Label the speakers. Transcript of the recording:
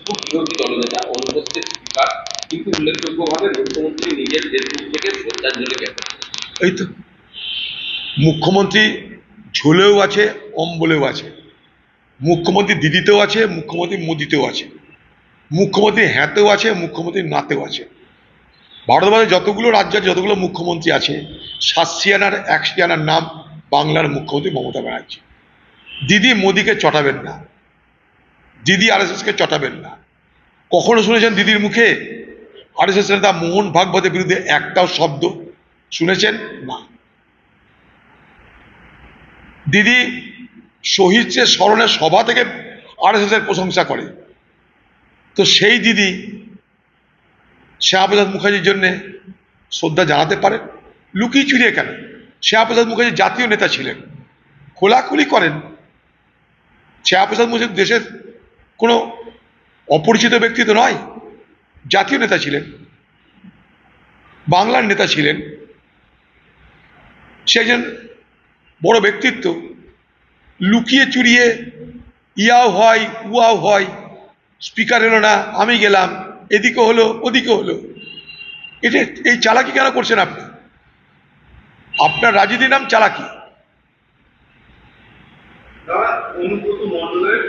Speaker 1: বিরোধী দলনেতা অনুপস্থিত স্পিকার, কিন্তু উল্লেখযোগ্যভাবে মুখ্যমন্ত্রী নিজের ফেসবুক থেকে শ্রদ্ধাঞ্জলি জ্ঞাপন।
Speaker 2: এই তো মুখ্যমন্ত্রী ঝুলেও আছে, অম্বলেও আছে, মুখ্যমন্ত্রী দিদিতেও আছে, মুখ্যমন্ত্রী মোদিতেও আছে, মুখ্যমন্ত্রী হ্যাঁতেও আছে, মুখ্যমন্ত্রী নাতেও আছে। ভারতবর্ষে যতগুলো রাজ্য আছে, যতগুলো মুখ্যমন্ত্রী আছে, 7 আনার 1 আনার নাম বাংলার মুখ্যমন্ত্রী মমতা ব্যানার্জি। দিদি মোদিকে চটাবেন না, দিদি আরএসএসকে চটাবেন না। কখনো শুনেছেন দিদির মুখে আরএসএস নেতা মোহন ভাগবতের বিরুদ্ধে একটাও শব্দ শুনেছেন? না। দিদি শহীদদের স্মরণে সভা থেকে আরএসএস এর প্রশংসা করে, তো সেই দিদি শ্যামাপ্রসাদ মুখার্জির জন্য শ্রদ্ধা জানাতে পারেন, লুকিয়ে চুরিয়ে কেন? শ্যামাপ্রসাদ মুখার্জি জাতীয় নেতা ছিলেন, খোলাখুলি করেন। শ্যামাপ্রসাদ মুখার্জি দেশের কোনো অপরিচিত ব্যক্তি তো নয়, জাতীয় নেতা ছিলেন, বাংলার নেতা ছিলেন, সে একজন বড় ব্যক্তিত্ব। লুকিয়ে চুরিয়ে ইয়াও হয় উয়াও হয়, স্পিকার এলো না আমি গেলাম, এদিকে হলো ওদিকে হলো, এটা এই চালাকি কেন করছেন আপনি? আপনার রাজনীতির নাম চালাকি।
Speaker 1: অনুব্রত মণ্ডলের